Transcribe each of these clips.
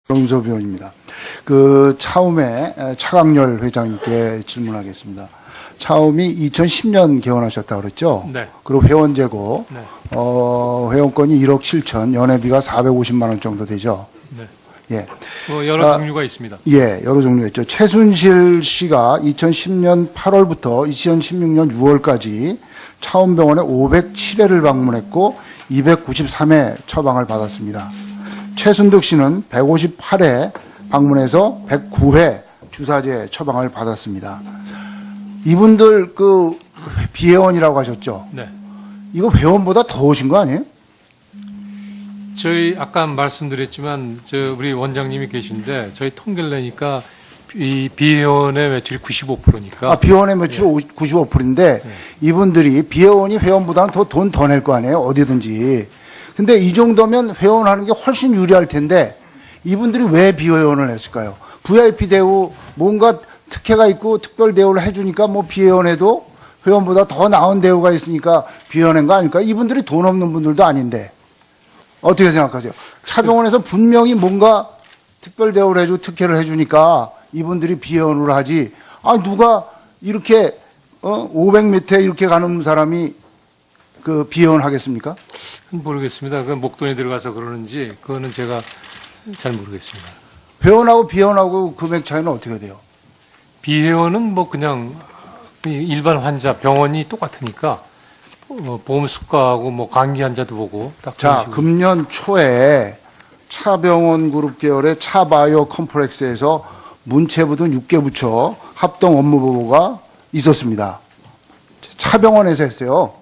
정인섭 의원입니다. 그 차움의 차강렬 회장님께 질문하겠습니다. 차움이 2010년 개원하셨다고 그랬죠? 네. 그리고 회원제고, 네. 회원권이 1억 7천, 연회비가 450만 원 정도 되죠? 네. 예. 뭐 여러 종류가 있습니다. 예, 여러 종류가 있죠. 최순실 씨가 2010년 8월부터 2016년 6월까지 차움병원에 507회를 방문했고 293회 처방을 받았습니다. 최순득 씨는 158회 방문해서 109회 주사제 처방을 받았습니다. 이분들 그 비회원이라고 하셨죠? 네. 이거 회원보다 더 오신 거 아니에요? 저희 아까 말씀드렸지만 우리 원장님이 계신데 저희 통계를 내니까 이 비회원의 매출이 95%니까. 비회원의 매출 95%인데 이분들이 비회원이 회원보다는 더 돈 더 낼 거 아니에요? 어디든지. 근데 이 정도면 회원하는 게 훨씬 유리할 텐데 이분들이 왜 비회원을 했을까요? VIP 대우 뭔가 특혜가 있고 특별 대우를 해주니까 뭐 비회원에도 회원보다 더 나은 대우가 있으니까 비회원인 거 아닐까? 이분들이 돈 없는 분들도 아닌데 어떻게 생각하세요? 차병원에서 분명히 뭔가 특별 대우를 해주고 특혜를 해주니까 이분들이 비회원으로 하지. 누가 이렇게 500m 이렇게 가는 사람이 그 비회원 하겠습니까? 모르겠습니다. 그 목돈에 들어가서 그러는지 그거는 제가 잘 모르겠습니다. 회원하고 비회원하고 금액 차이는 어떻게 돼요? 비회원은 뭐 그냥 일반 환자 병원이 똑같으니까 보험 수가하고 뭐 감기 환자도 보고 딱. 자, 금년 초에 차병원 그룹 계열의 차바이오 컴플렉스에서 문체부 등 6개 부처 합동 업무보고가 있었습니다. 차병원에서 했어요.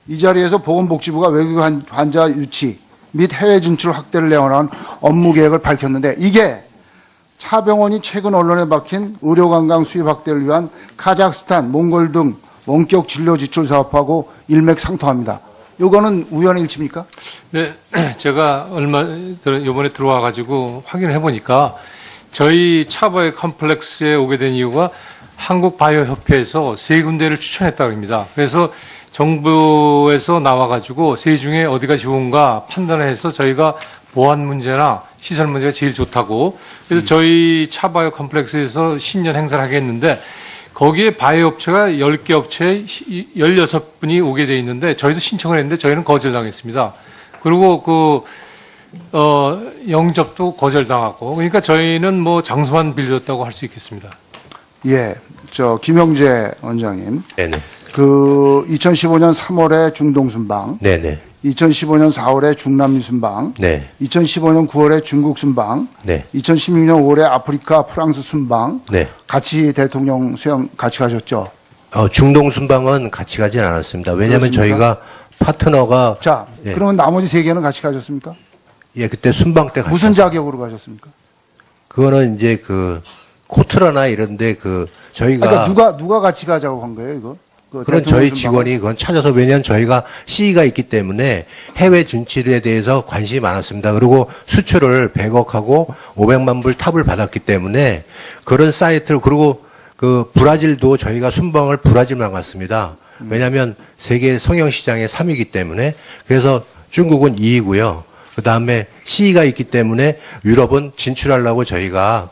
이 자리에서 보건복지부가 외국 환자 유치 및 해외 진출 확대를 내원한 업무 계획을 밝혔는데 이게 차병원이 최근 언론에 박힌 의료관광 수입 확대를 위한 카자흐스탄, 몽골 등 원격 진료 지출 사업하고 일맥상통합니다. 이거는 우연의 일치입니까? 네, 제가 이번에 들어와 가지고 확인을 해보니까 저희 차바이오 컴플렉스에 오게 된 이유가 한국바이오협회에서 3군데를 추천했다고 합니다. 그래서 정부에서 나와가지고 세 중에 어디가 좋은가 판단을 해서 저희가 보안 문제나 시설 문제가 제일 좋다고. 그래서 저희 차바이오 컴플렉스에서 신년 행사를 하겠는데 거기에 바이오 업체가 10개 업체에 16분이 오게 돼 있는데 저희도 신청을 했는데 저희는 거절당했습니다. 그리고 영접도 거절당하고. 그러니까 저희는 뭐 장소만 빌렸다고 할 수 있겠습니다. 예, 김영재 원장님. 네네. 2015년 3월에 중동순방. 네네. 2015년 4월에 중남미 순방. 네. 2015년 9월에 중국 순방. 네. 2016년 5월에 아프리카 프랑스 순방. 네. 같이 대통령 수영 같이 가셨죠? 중동 순방은 같이 가진 않았습니다. 왜냐하면 그렇습니까? 저희가 파트너가. 자, 네. 그러면 나머지 3개는 같이 가셨습니까? 예, 그때 순방 때 무슨 자격으로 가셨습니까? 그거는 이제 코트라나 이런데 저희가. 그러니까 누가 같이 가자고 한 거예요, 이거? 그건 저희 직원이 그건 찾아서, 왜냐하면 저희가 C가 있기 때문에 해외 진출에 대해서 관심이 많았습니다. 그리고 수출을 100억하고 500만 불 탑을 받았기 때문에 그런 사이트를, 그리고 브라질도 저희가 순방을 브라질만 갔습니다. 왜냐하면 세계 성형시장의 3위이기 때문에. 그래서 중국은 2위고요. 그 다음에 C가 있기 때문에 유럽은 진출하려고 저희가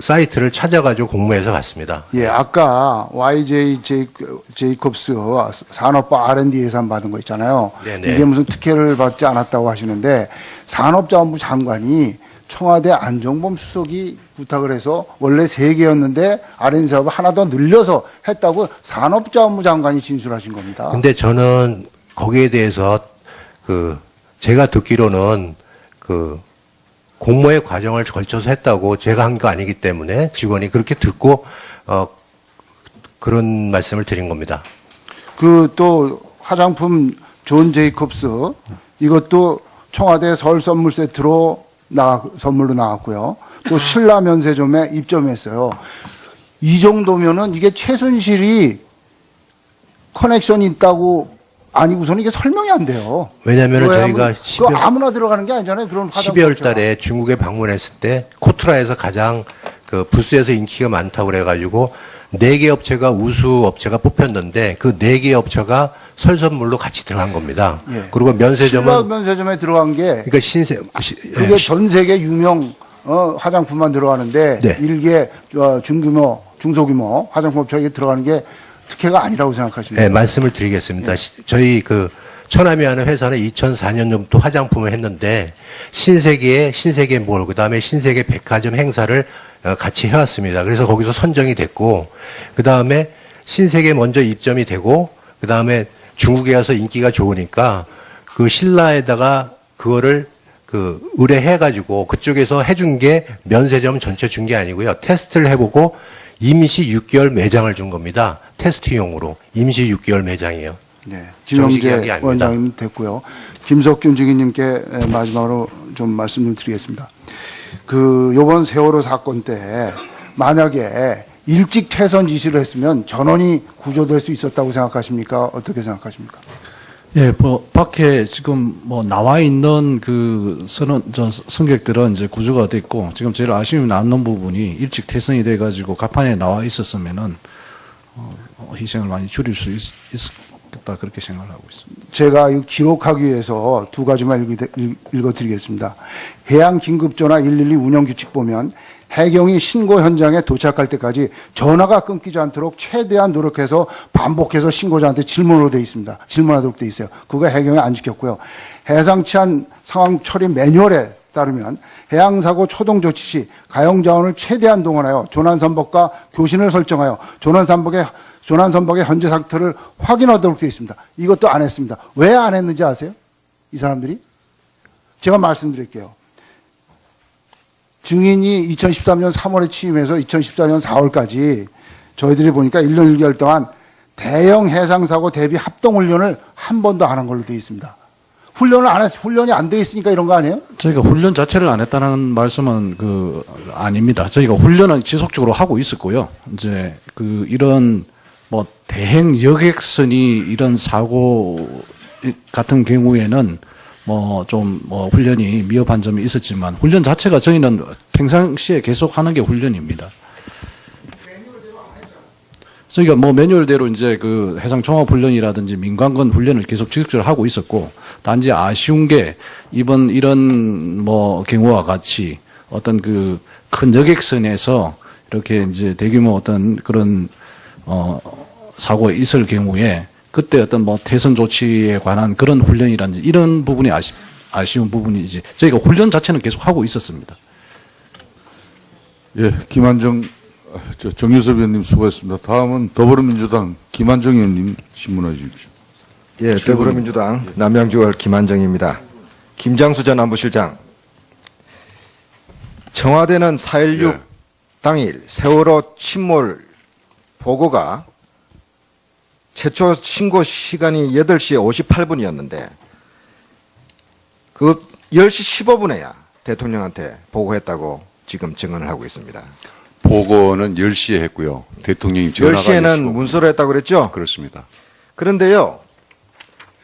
사이트를 찾아가지고 공모해서 갔습니다. 예, 아까 YJ 제이콥스 산업부 R&D 예산 받은 거 있잖아요. 네네. 이게 무슨 특혜를 받지 않았다고 하시는데 산업자원부 장관이 청와대 안종범 수석이 부탁을 해서 원래 3개였는데 R&D 사업을 하나 더 늘려서 했다고 산업자원부 장관이 진술하신 겁니다. 근데 저는 거기에 대해서 제가 듣기로는 공모의 과정을 걸쳐서 했다고, 제가 한 거 아니기 때문에 직원이 그렇게 듣고 그런 말씀을 드린 겁니다. 또 화장품 존 제이콥스 이것도 청와대 설 선물 세트로 선물로 나왔고요. 또 신라 면세점에 입점했어요. 이 정도면은 이게 최순실이 커넥션이 있다고 아니고서는 이게 설명이 안 돼요. 왜냐하면 저희가 아무나 들어가는 게 아니잖아요. 그런 12월 달에 중국에 방문했을 때 코트라에서 가장 부스에서 인기가 많다고 그래가지고 4개 업체가 우수 업체가 뽑혔는데 그 4개 업체가 설선물로 같이 들어간 겁니다. 예. 그리고 신라 면세점은 면세점에 들어간 게 그러니까 신세 그게 전 세계 유명 화장품만 들어가는데 네. 일개 중규모, 중소규모 화장품 업체에 들어가는 게 특혜가 아니라고 생각하십니까? 네, 말씀을 드리겠습니다. 저희 그 천남이라는 회사는 2004년부터 화장품을 했는데 신세계몰 그다음에 신세계 백화점 행사를 같이 해왔습니다. 그래서 거기서 선정이 됐고 그다음에 신세계 먼저 입점이 되고 그다음에 중국에 가서 인기가 좋으니까 그 신라에다가 그거를 의뢰해가지고 그쪽에서 해준 게 면세점 전체 준 게 아니고요. 테스트를 해보고 임시 6개월 매장을 준 겁니다. 테스트용으로 임시 6개월 매장이에요. 네, 정식 김영재 이야기 아닙니다. 원장님 됐고요. 김석균 증인님께 마지막으로 좀 말씀 좀 드리겠습니다. 요번 세월호 사건 때 만약에 일찍 퇴선 지시를 했으면 전원이 구조될 수 있었다고 생각하십니까? 어떻게 생각하십니까? 예, 밖에 지금 나와 있는 승객들은 이제 구조가 됐고, 지금 제일 아쉬움이 남는 부분이 일찍 퇴선이 돼가지고 가판에 나와 있었으면은, 희생을 많이 줄일 수 있었다, 그렇게 생각을 하고 있습니다. 제가 이 기록하기 위해서 두 가지만 읽어드리겠습니다. 해양긴급전화 112 운영규칙 보면 해경이 신고 현장에 도착할 때까지 전화가 끊기지 않도록 최대한 노력해서 반복해서 신고자한테 질문하도록 돼 있어요. 그거 해경이 안 지켰고요. 해상치 않은 상황 처리 매뉴얼에 따르면 해양사고 초동 조치 시 가용자원을 최대한 동원하여 조난선박과 교신을 설정하여 조난선박의 현재 상태를 확인하도록 되어 있습니다. 이것도 안 했습니다. 왜 안 했는지 아세요? 이 사람들이? 제가 말씀드릴게요. 증인이 2013년 3월에 취임해서 2014년 4월까지 저희들이 보니까 1년 1개월 동안 대형 해상사고 대비 합동훈련을 한 번도 안 한 걸로 되어 있습니다. 훈련이 안 돼 있으니까 이런 거 아니에요? 저희가 훈련 자체를 안 했다는 말씀은 아닙니다. 저희가 훈련은 지속적으로 하고 있었고요. 이제 이런 대행 여객선이 이런 사고 같은 경우에는 훈련이 미흡한 점이 있었지만 훈련 자체가 저희는 평상시에 계속 하는 게 훈련입니다. 저희가 매뉴얼대로 이제 해상 종합 훈련이라든지 민관건 훈련을 계속 지속적으로 하고 있었고, 단지 아쉬운 게 이번 이런 경우와 같이 어떤 큰 여객선에서 이렇게 이제 대규모 어떤 그런 사고가 있을 경우에 그때 어떤 퇴선 조치에 관한 그런 훈련이라든지 이런 부분이 아쉬운 부분이지, 저희가 훈련 자체는 계속 하고 있었습니다. 예, 정유섭 의원님 수고했습니다. 다음은 더불어민주당 김한정 의원님 질문해 주십시오. 예, 더불어민주당 남양주월 김한정입니다. 김장수 전 안보실장, 청와대는 4.16 예. 당일 세월호 침몰 보고가 최초 신고 시간이 8시 58분이었는데 그 10시 15분에야 대통령한테 보고했다고 지금 증언을 하고 있습니다. 보고는 10시에 했고요. 대통령이 전화가 10시에는 10시 문서로 했다고 그랬죠? 그렇습니다. 그런데요,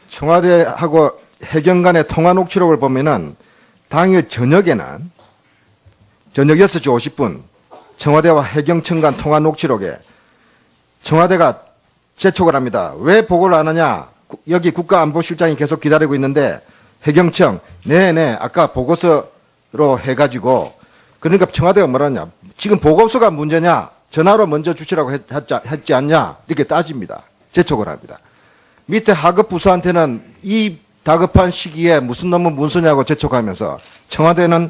청와대하고 해경 간의 통화 녹취록을 보면은 당일 저녁에는 저녁 6시 50분 청와대와 해경청 간 통화 녹취록에 청와대가 재촉을 합니다. 왜 보고를 안 하냐? 여기 국가안보실장이 계속 기다리고 있는데 해경청, 네네, 아까 보고서로 해가지고, 그러니까 청와대가 뭐라냐? 지금 보고서가 문제냐? 전화로 먼저 주시라고 했지 않냐? 이렇게 따집니다. 재촉을 합니다. 밑에 하급 부서한테는 이 다급한 시기에 무슨 놈은 문서냐고 재촉하면서 청와대는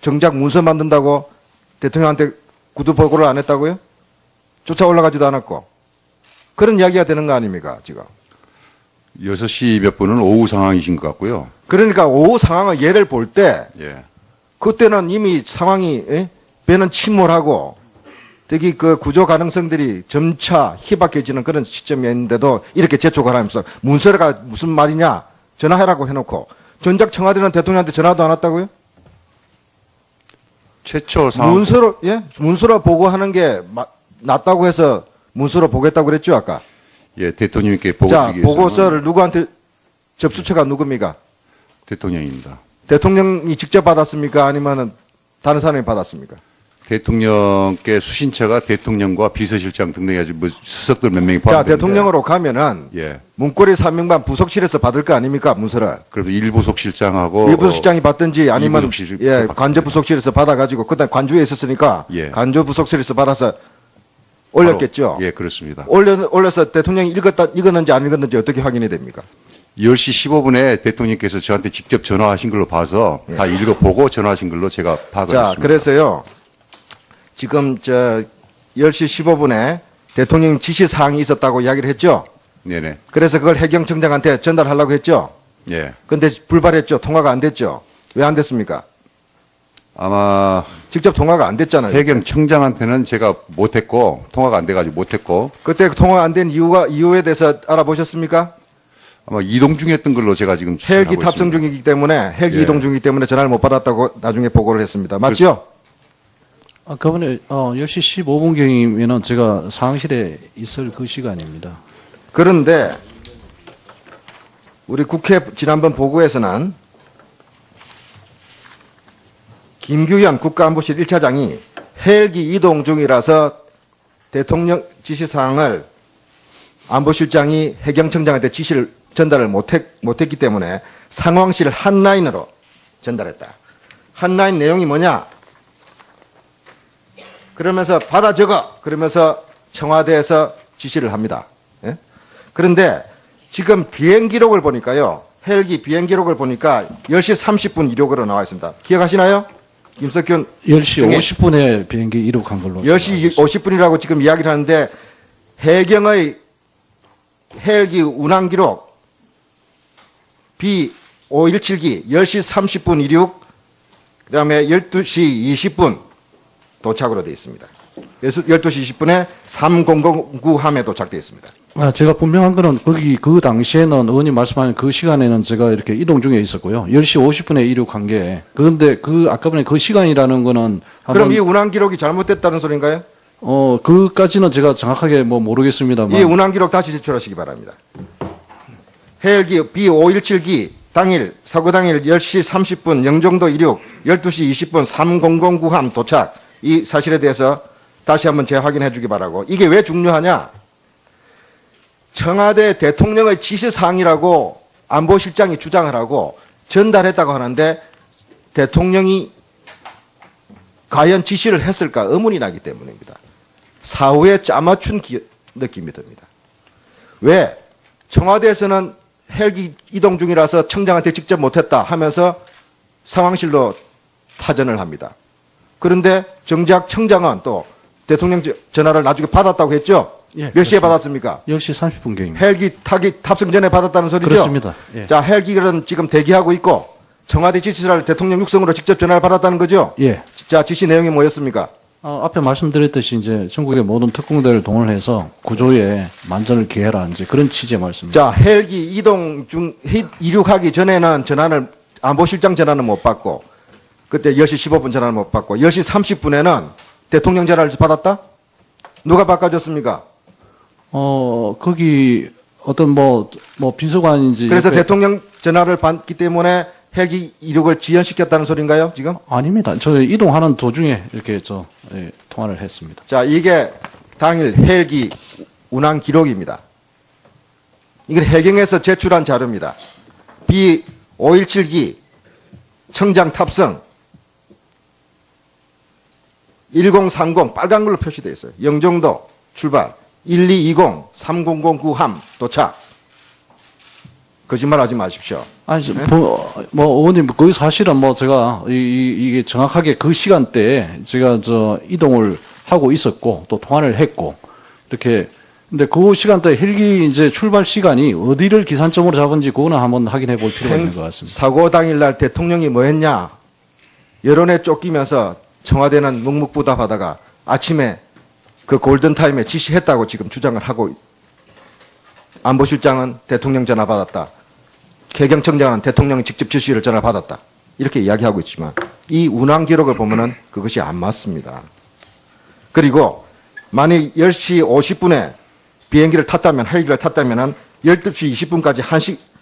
정작 문서 만든다고 대통령한테 구두 보고를 안 했다고요? 쫓아 올라가지도 않았고. 그런 이야기가 되는 거 아닙니까, 지금? 6시 몇 분은 오후 상황이신 것 같고요. 그러니까 오후 상황을 예를 볼 때, 예. 그때는 이미 상황이, 배는 침몰하고, 되게 구조 가능성들이 점차 희박해지는 그런 시점이었는데도 이렇게 재촉을 하면서 문서가 무슨 말이냐? 전화해라고 해놓고, 정작 청와대는 대통령한테 전화도 안 왔다고요? 최초 상황. 문서로 보고하는 게 낫다고 해서 문서로 보겠다고 그랬죠, 아까? 예, 대통령께 보고 자, 드리기 위해서는 보고서를 누구한테 접수처가 누굽니까? 대통령입니다. 대통령이 직접 받았습니까? 아니면 다른 사람이 받았습니까? 대통령께 수신처가 대통령과 비서실장 등등이 아주 뭐 수석들 몇 명이 자, 포함되는데 대통령으로 가면은 예. 문고리 3명반 부속실에서 받을 거 아닙니까? 문서를. 그래도 일부속실장하고 일부속실장이 받든지 아니면 이부속실 예, 받습니다. 관저부속실에서 받아가지고 그다음 관주에 있었으니까 예. 관저부속실에서 받아서 올렸겠죠. 예, 그렇습니다. 올려서 대통령이 읽었는지 안 읽었는지 어떻게 확인이 됩니까? 10시 15분에 대통령께서 저한테 직접 전화하신 걸로 봐서 다 읽어보고 전화하신 걸로 제가 파악을 자, 했습니다. 그래서요. 지금 10시 15분에 대통령 지시 사항이 있었다고 이야기를 했죠. 네네. 그래서 그걸 해경청장한테 전달하려고 했죠. 예. 근데 불발했죠. 통화가 안 됐죠. 왜 안 됐습니까? 아마 직접 통화가 안 됐잖아요. 해경청장한테는 제가 못했고 통화가 안 돼가지고 못했고 그때 통화 안 된 이유에 대해서 알아보셨습니까? 아마 이동 중이었던 걸로 제가 지금 헬기 추정하고 탑승 있습니다. 중이기 때문에 헬기 예. 이동 중이기 때문에 전화를 못 받았다고 나중에 보고를 했습니다. 맞죠? 그번에 10시 15분경이면은 제가 상황실에 있을 그 시간입니다. 그런데 우리 국회 지난번 보고에서는 김규현 국가안보실 1차장이 헬기 이동 중이라서 대통령 지시사항을 안보실장이 해경청장한테 지시를 전달을 못했기 때문에 상황실 한라인으로 전달했다. 한라인 내용이 뭐냐? 그러면서 받아 적어. 그러면서 청와대에서 지시를 합니다. 예? 그런데 지금 비행 기록을 보니까요. 헬기 비행 기록을 보니까 10시 30분 이력으로 나와 있습니다. 기억하시나요? 김석균 10시 중에 50분에 비행기 이륙한 걸로. 10시 50분이라고 지금 이야기를 하는데 해경의 헬기 운항 기록 B517기 10시 30분 이륙 그다음에 12시 20분 도착으로 되어 있습니다. 그래서 12시 20분에 3009함에 도착되어 있습니다. 제가 분명한 거는 거기 그 당시에는 의원님 말씀하신 그 시간에는 제가 이렇게 이동 중에 있었고요. 10시 50분에 이륙한 게 그런데 아까 전에 그 시간이라는 거는 그럼 이 운항 기록이 잘못됐다는 소린가요? 그까지는 제가 정확하게 모르겠습니다만 이 운항 기록 다시 제출하시기 바랍니다. 헬기 B517기 당일 사고 당일 10시 30분 영종도 이륙 12시 20분 3009함 도착 이 사실에 대해서 다시 한번 재확인해 주기 바라고. 이게 왜 중요하냐? 청와대 대통령의 지시사항이라고 안보실장이 주장을 하고 전달했다고 하는데 대통령이 과연 지시를 했을까 의문이 나기 때문입니다. 사후에 짜맞춘 느낌이 듭니다. 왜? 청와대에서는 헬기 이동 중이라서 청장한테 직접 못했다 하면서 상황실로 타전을 합니다. 그런데 정작 청장은 또 대통령 전화를 나중에 받았다고 했죠? 예, 몇 시에 받았습니까? 10시 30분경입니다. 헬기 탑승 전에 받았다는 소리죠? 그렇습니다. 예. 자, 헬기는 지금 대기하고 있고 청와대 지시를 대통령 육성으로 직접 전화를 받았다는 거죠? 예. 자, 지시 내용이 뭐였습니까? 앞에 말씀드렸듯이 이제 전국의 모든 특공대를 동원해서 구조에 만전을 기해라 이제 그런 취지의 말씀입니다. 자, 헬기 이륙하기 전에는 전화를 안보실장 전화는 못 받고 그때 10시 15분 전화를 못 받고 10시 30분에는 대통령 전화를 받았다? 누가 바꿔줬습니까? 거기 어떤 비서관인지 그래서 옆에- 대통령 전화를 받기 때문에 헬기 이륙을 지연시켰다는 소린가요, 지금? 아닙니다. 저 이동하는 도중에 이렇게 통화를 했습니다. 자, 이게 당일 헬기 운항 기록입니다. 이건 해경에서 제출한 자료입니다. B517기 청장 탑승 1030 빨간 걸로 표시되어 있어요. 영종도 출발 1220 3009함 도착. 거짓말 하지 마십시오. 아니, 의원님, 그 사실은 제가, 이게 정확하게 그 시간대에 제가 이동을 하고 있었고, 또 통화를 했고, 이렇게, 근데 그 시간대에 헬기 이제 출발 시간이 어디를 기산점으로 잡은지 그거는 한번 확인해 볼 필요가 있는 것 같습니다. 사고 당일날 대통령이 뭐 했냐? 여론에 쫓기면서 청와대는 묵묵부답하다가 아침에 그 골든타임에 지시했다고 지금 주장을 하고 안보실장은 대통령 전화 받았다. 해경청장은 대통령이 직접 지시를 전화 받았다. 이렇게 이야기하고 있지만 이 운항 기록을 보면은 그것이 안 맞습니다. 그리고 만약 10시 50분에 비행기를 탔다면 헬기를 탔다면은 12시 20분까지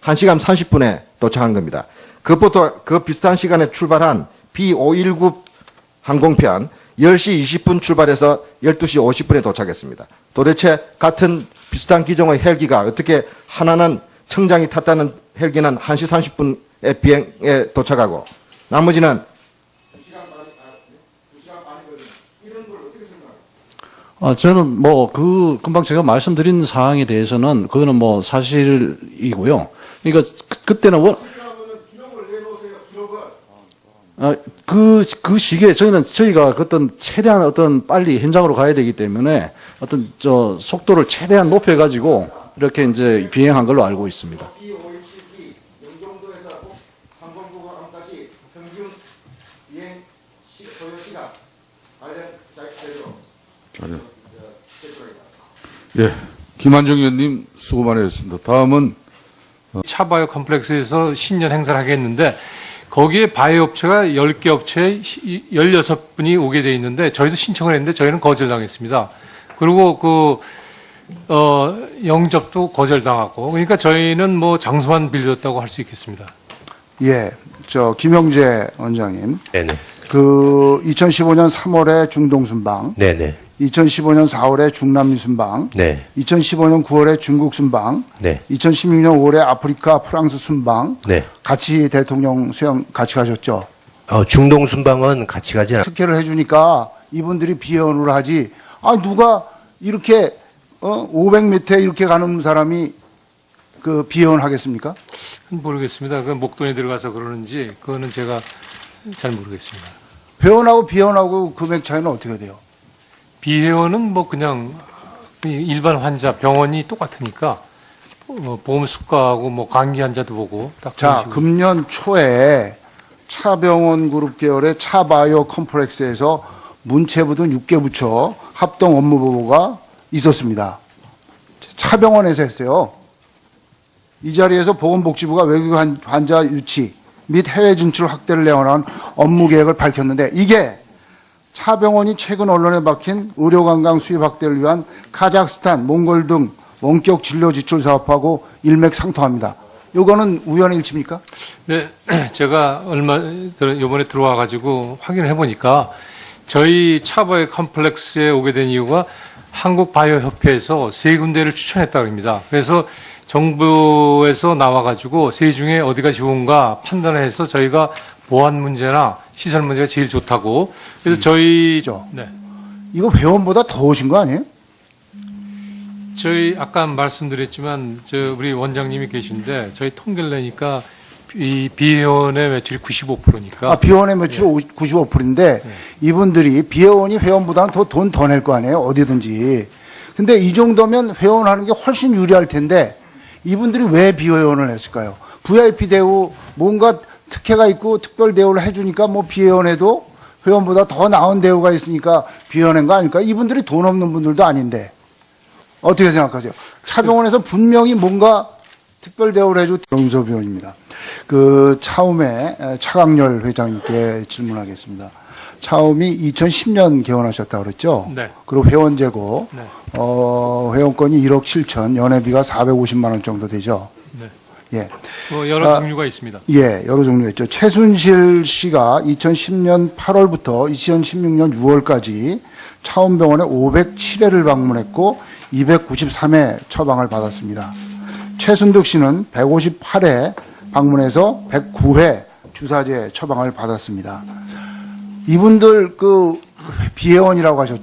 1시간 30분에 도착한 겁니다. 그것부터 그 비슷한 시간에 출발한 B519 항공편 10시 20분 출발해서 12시 50분에 도착했습니다. 도대체 같은 비슷한 기종의 헬기가 어떻게 하나는 청장이 탔다는 헬기는 1시 30분에 비행에 도착하고 나머지는 저는 뭐 금방 제가 말씀드린 사항에 대해서는 그거는 뭐 사실이고요. 그러니까 그때는 그 시기에 저희가 최대한 빨리 현장으로 가야 되기 때문에 속도를 최대한 높여가지고 이렇게 이제 비행한 걸로 알고 있습니다. 영종도에서 삼성국항까지 평균 비행 소요 시간 관련 자료. 예. 김한정 의원님 수고 많으셨습니다. 다음은 차바이오 컴플렉스에서 신년 행사를 하겠는데 거기에 바이오 업체가 10개 업체에 16분이 오게 돼 있는데 저희도 신청을 했는데 저희는 거절당했습니다. 그리고 영접도 거절당하고 그러니까 저희는 뭐 장소만 빌려줬다고 할 수 있겠습니다. 예, 김영재 원장님. 네네. 2015년 3월에 중동 순방, 네네. 2015년 4월에 중남미 순방, 네. 2015년 9월에 중국 순방, 네. 2016년 5월에 아프리카 프랑스 순방, 네. 같이 대통령 수영 같이 가셨죠. 중동 순방은 같이 가지 않았습니다. 특혜를 해주니까 이분들이 비언을 하지. 누가 이렇게 500m에 이렇게 가는 사람이 비언하겠습니까? 모르겠습니다. 그 목돈에 들어가서 그러는지 그거는 제가 잘 모르겠습니다. 회원하고 비언하고 금액 차이는 어떻게 돼요? 비회원은 뭐 그냥 일반 환자 병원이 똑같으니까 보험 수가하고 뭐 감기 환자도 보고 딱 그런 자, 식으로. 금년 초에 차병원 그룹 계열의 차바이오 컴플렉스에서 문체부 등 6개 부처 합동 업무보고가 있었습니다. 차병원에서 했어요. 이 자리에서 보건복지부가 외국 환자 유치 및 해외 진출 확대를 내원한 업무 계획을 밝혔는데 이게 차병원이 최근 언론에 박힌 의료관광 수입 확대를 위한 카자흐스탄, 몽골 등 원격 진료 지출 사업하고 일맥상통합니다. 이거는 우연의 일치입니까? 네, 제가 요번에 들어와 가지고 확인을 해보니까 저희 차바이오 컴플렉스에 오게 된 이유가 한국바이오협회에서 3군데를 추천했다고 합니다. 그래서 정부에서 나와가지고 세 중에 어디가 좋은가 판단을 해서 저희가 보안 문제나 시설 문제가 제일 좋다고. 그래서 네. 이거 회원보다 더 오신 거 아니에요? 저희 아까 말씀드렸지만 우리 원장님이 계신데 저희 통계를 내니까 이 비회원의 매출이 95%니까. 비회원의 매출이 95%인데 이분들이 비회원이 회원보다는 돈 더 낼 거 아니에요? 어디든지. 근데 이 정도면 회원하는 게 훨씬 유리할 텐데 이분들이 왜 비회원을 했을까요? VIP 대우 뭔가 특혜가 있고 특별 대우를 해주니까 뭐 비회원에도 회원보다 더 나은 대우가 있으니까 비회원인 거 아닐까? 이분들이 돈 없는 분들도 아닌데 어떻게 생각하세요? 차병원에서 분명히 뭔가 특별 대우를 해주 정유섭 의원입니다. 차움의 차강렬 회장님께 질문하겠습니다. 차움이 2010년 개원하셨다고 그랬죠? 네. 그리고 회원제고, 네. 회원권이 1억 7천, 연회비가 450만 원 정도 되죠? 네. 예. 여러 종류가 있습니다. 예, 여러 종류가 있죠. 최순실 씨가 2010년 8월부터 2016년 6월까지 차움병원에 507회를 방문했고 293회 처방을 받았습니다. 최순득 씨는 158회 방문해서 109회 주사제 처방을 받았습니다. 이분들 비회원이라고 하셨죠.